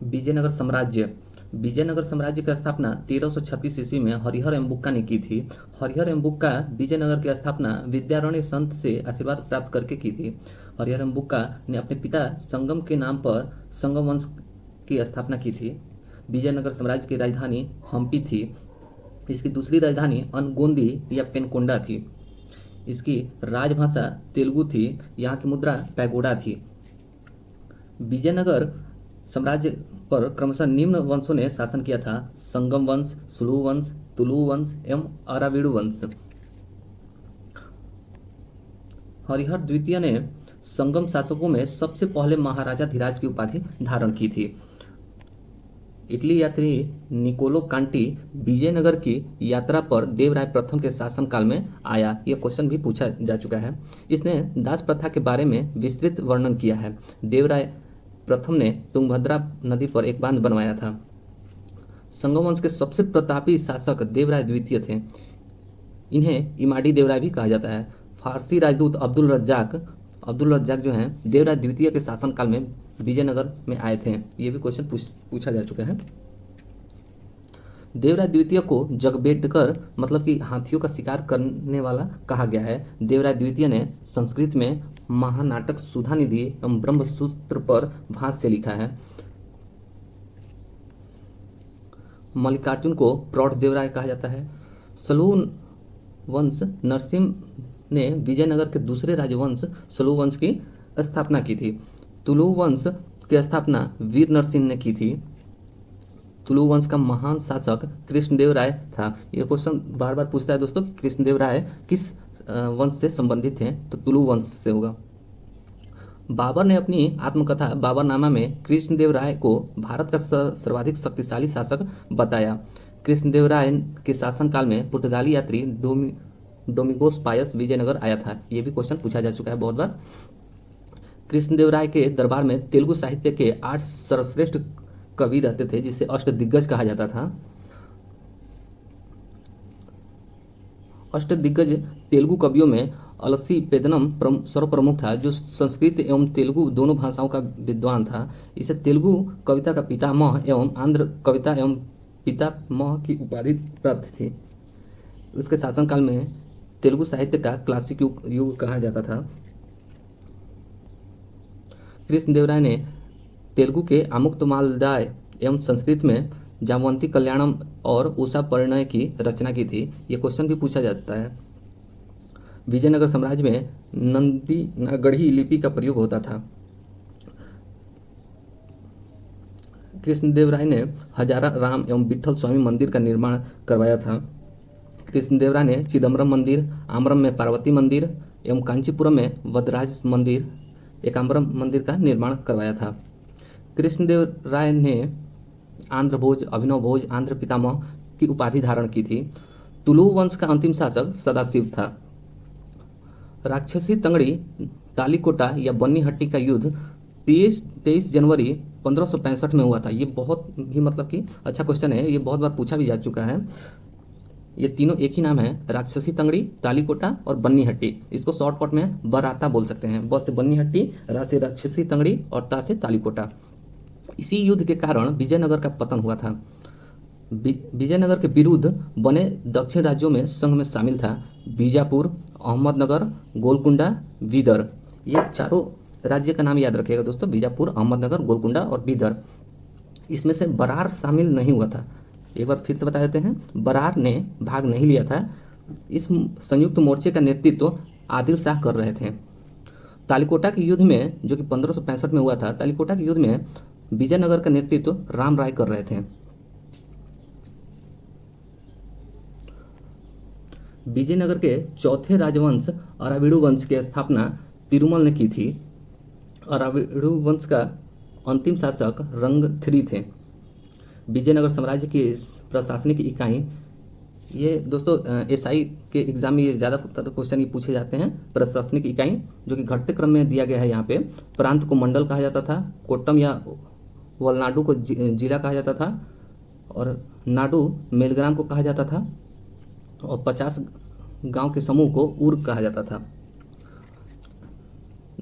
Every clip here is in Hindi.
विजयनगर साम्राज्य। विजयनगर साम्राज्य की स्थापना 1336 ईस्वी में हरिहर एम बुक्का ने की थी। हरिहर एम बुक्का विजयनगर की स्थापना विद्यारण्य संत से आशीर्वाद प्राप्त करके की थी। हरिहर एम बुक्का ने अपने पिता संगम के नाम पर संगम वंश की स्थापना की थी। विजयनगर साम्राज्य की राजधानी हम्पी थी। इसकी दूसरी राजधानी अनगोंदी या पेनकोंडा थी। इसकी राजभाषा तेलुगु थी। यहाँ की मुद्रा पैगोडा थी। विजयनगर साम्राज्य पर क्रमशः निम्न वंशों ने शासन किया था: संगम वंश, सुलु वंश, तुलु वंश एवं अराविडु वंश। हरिहर द्वितीय ने संगम शासकों में सबसे पहले महाराजा धीराज की उपाधि धारण की थी। इटली यात्री निकोलो कांटी विजयनगर की यात्रा पर देवराय प्रथम के शासनकाल में आया। यह क्वेश्चन भी पूछा जा चुका है। इसने दास प्रथा के बारे में विस्तृत वर्णन किया है। देवराय प्रथम ने तुंगभद्रा नदी पर एक बांध बनवाया था। संगम वंश के सबसे प्रतापी शासक देवराय द्वितीय थे। इन्हें इमाड़ी देवराय भी कहा जाता है। फारसी राजदूत अब्दुल रज्जाक जो हैं देवराय द्वितीय के शासनकाल में विजयनगर में आए थे। ये भी क्वेश्चन पूछा जा चुका है। देवराय द्वितीय को जगबेटकर मतलब कि हाथियों का शिकार करने वाला कहा गया है। देवराय द्वितीय ने संस्कृत में महानाटक सुधानिधि एवं ब्रह्मसूत्र पर भाष्य लिखा है। मल्लिकार्जुन को प्रौढ़ देवराय कहा जाता है। सलून वंश नरसिंह ने विजयनगर के दूसरे राजवंश सलू वंश की स्थापना की थी। तुलु वंश की स्थापना वीर नरसिंह ने की थी। तुलु वंश का महान शासक कृष्णदेव राय था। यह क्वेश्चन बार बार पूछता है दोस्तों, कृष्णदेव राय किस वंश से संबंधित हैं, तो तुलु वंश से होगा। बाबर ने अपनी आत्मकथा बाबरनामा में कृष्णदेव राय को भारत का सर्वाधिक शक्तिशाली शासक बताया। कृष्णदेव राय के शासनकाल में पुर्तगाली यात्री डोमिगोस पायस विजयनगर आया था। यह भी क्वेश्चन पूछा जा चुका है बहुत बार। कृष्णदेव राय के दरबार में तेलुगु साहित्य के 8 सर्वश्रेष्ठ कवि रहते थे, जिसे अष्टदिग्गज कहा जाता था। अष्टदिग्गज तेलुगु कवियों में अलसी पेदनम सर्वप्रमुख था, जो संस्कृत एवं तेलुगु दोनों भाषाओं का विद्वान था। इसे तेलुगु कविता का पितामह एवं आंध्र कविता एवं पितामह की उपाधि प्राप्त थी। उसके शासनकाल में तेलुगु साहित्य का क्लासिक युग कहा जाता था। कृष्णदेव राय ने तेलुगु के आमुक्तमाल्यदाय एवं संस्कृत में जामवंती कल्याणम और उषा परिणय की रचना की थी। ये क्वेश्चन भी पूछा जाता है। विजयनगर साम्राज्य में नंदीगढ़ी लिपि का प्रयोग होता था। कृष्णदेव राय ने हजारा राम एवं विठल स्वामी मंदिर का निर्माण करवाया था। कृष्णदेव राय ने चिदम्बरम मंदिर, आम्रम में पार्वती मंदिर एवं कांचीपुरम में वरदराज मंदिर एकाम्बरम मंदिर का निर्माण करवाया था। कृष्णदेव राय ने आंध्र भोज, अभिनव भोज, आंध्र पितामह की उपाधि धारण की थी। तुलु वंश का अंतिम शासक सदाशिव था। राक्षसी तंगड़ी तालीकोटा या बन्नीहट्टी का युद्ध 23 जनवरी 1565 में हुआ था। ये बहुत ही मतलब कि अच्छा क्वेश्चन है। ये बहुत बार पूछा भी जा चुका है। ये तीनों एक ही नाम है, राक्षसी तंगड़ी, तालीकोटा और बन्नीहट्टी। इसको शॉर्टकट में बराता बोल सकते हैं। ब से बन्नीहट्टी, रा से राक्षसी तंगड़ी और ता से तालीकोटा। इसी युद्ध के कारण विजयनगर का पतन हुआ था। विजयनगर के विरुद्ध बने दक्षिण राज्यों में संघ में शामिल था बीजापुर, अहमदनगर, गोलकुंडा, बीदर। ये चारों राज्य का नाम याद रखिएगा दोस्तों, बीजापुर, अहमदनगर, गोलकुंडा और बीदर। इसमें से बरार शामिल नहीं हुआ था। एक बार फिर से बता देते हैं, बरार ने भाग नहीं लिया था। इस संयुक्त मोर्चे का नेतृत्व आदिल शाह कर रहे थे। तालीकोटा के युद्ध में, जो कि 1565 में हुआ था, तालीकोटा के युद्ध में विजयनगर का नेतृत्व राम राय कर रहे थे। विजयनगर के चौथे राजवंश अराविडु वंश की स्थापना तिरुमल ने की थी। अराविडु वंश का अंतिम शासक रंगथरी थे। विजयनगर साम्राज्य की प्रशासनिक इकाई, ये दोस्तों एसआई के एग्जाम में ये ज़्यादा क्वेश्चन ये पूछे जाते हैं। प्रशासनिक इकाई जो कि घटते क्रम में दिया गया है यहाँ पे। प्रांत को मंडल कहा जाता था। कोट्टम या वलनाडु को जिला कहा जाता था और नाडु मेलग्राम को कहा जाता था और 50 गांव के समूह को ऊर्ग कहा जाता था।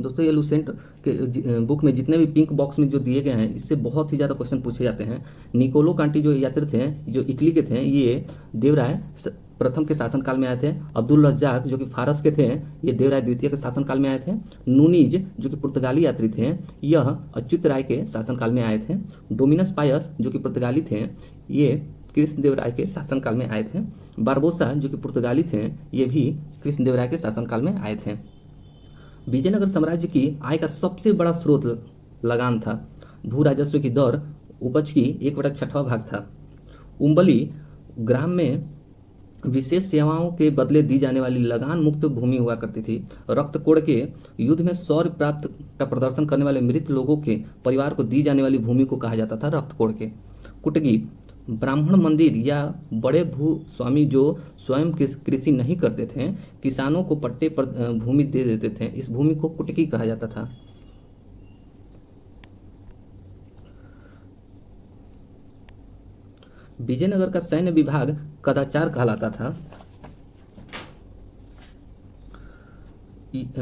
दोस्तों ये लुसेंट के बुक में जितने भी पिंक बॉक्स में जो दिए गए हैं इससे बहुत ही ज़्यादा क्वेश्चन पूछे जाते हैं। निकोलो कांटी जो यात्री थे, जो इटली के थे, ये देवराय प्रथम के शासनकाल में आए थे। अब्दुल रज्जाक जो कि फारस के थे, ये देवराय द्वितीय के शासनकाल में आए थे। नूनीज जो कि पुर्तगाली यात्री थे, यह अच्युत राय के शासनकाल में आए थे। डोमिनस पायस जो कि पुर्तगाली थे, ये कृष्णदेवराय के शासनकाल में आए थे। बारबोसा जो कि पुर्तगाली थे, ये भी कृष्णदेवराय के शासनकाल में आए थे। विजयनगर साम्राज्य की आय का सबसे बड़ा स्रोत लगान था। भू राजस्व की दर उपज की 1/6 भाग था। उम्बली ग्राम में विशेष सेवाओं के बदले दी जाने वाली लगान मुक्त भूमि हुआ करती थी। रक्तकोड़ के युद्ध में शौर्य प्राप्त का प्रदर्शन करने वाले मृत लोगों के परिवार को दी जाने वाली भूमि को कहा जाता था रक्तकोड़ के। कुटगी ब्राह्मण मंदिर या बड़े भूस्वामी जो स्वयं कृषि नहीं करते थे, किसानों को पट्टे पर भूमि दे देते थे, इस भूमि को कुटकी कहा जाता था। विजयनगर का सैन्य विभाग कदाचार कहलाता था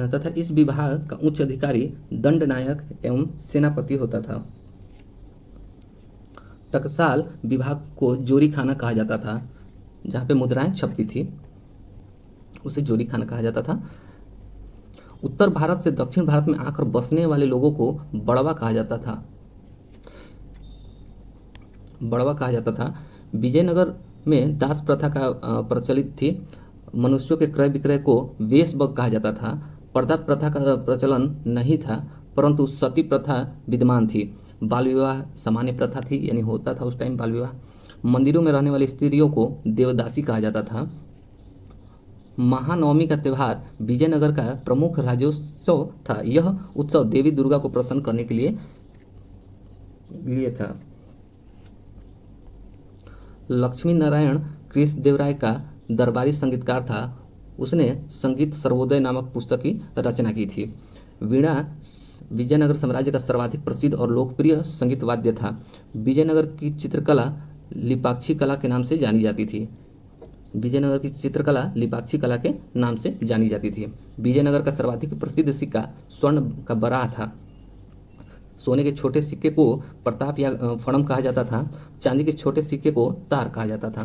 तथा इस विभाग का उच्च अधिकारी दंडनायक एवं सेनापति होता था। टकसाल विभाग को जोरी खाना कहा जाता था, जहाँ पे मुद्राएं छपती थी उसे जोरी खाना कहा जाता था। उत्तर भारत से दक्षिण भारत में आकर बसने वाले लोगों को बड़वा कहा जाता था। बड़वा कहा जाता था। विजयनगर में दास प्रथा का प्रचलित थी। मनुष्यों के क्रय विक्रय को वेशबग कहा जाता था। पर्दा प्रथा का प्रचलन नहीं था, परंतु सती प्रथा विद्यमान थी। बाल विवाह सामान्य प्रथा थी, यानी होता था उस टाइम बाल विवाह। मंदिरों में रहने वाली स्त्रियों को देवदासी कहा जाता था। महानवमी का त्यौहार विजयनगर का प्रमुख राज्योत्सव था। यह उत्सव देवी दुर्गा को प्रसन्न करने के लिए था। लक्ष्मी नारायण कृष्णदेवराय का दरबारी संगीतकार था। उसने संगीत सर्वोदय नामक पुस्तक की रचना की थी। वीणा विजयनगर साम्राज्य का सर्वाधिक प्रसिद्ध और लोकप्रिय संगीत वाद्य था। विजयनगर की चित्रकला लिपाक्षी कला के नाम से जानी जाती थी। विजयनगर की चित्रकला लिपाक्षी कला के नाम से जानी जाती थी। विजयनगर का सर्वाधिक प्रसिद्ध सिक्का स्वर्ण का बराह था। सोने के छोटे सिक्के को प्रताप या फणम कहा जाता था। चांदी के छोटे सिक्के को तार कहा जाता था।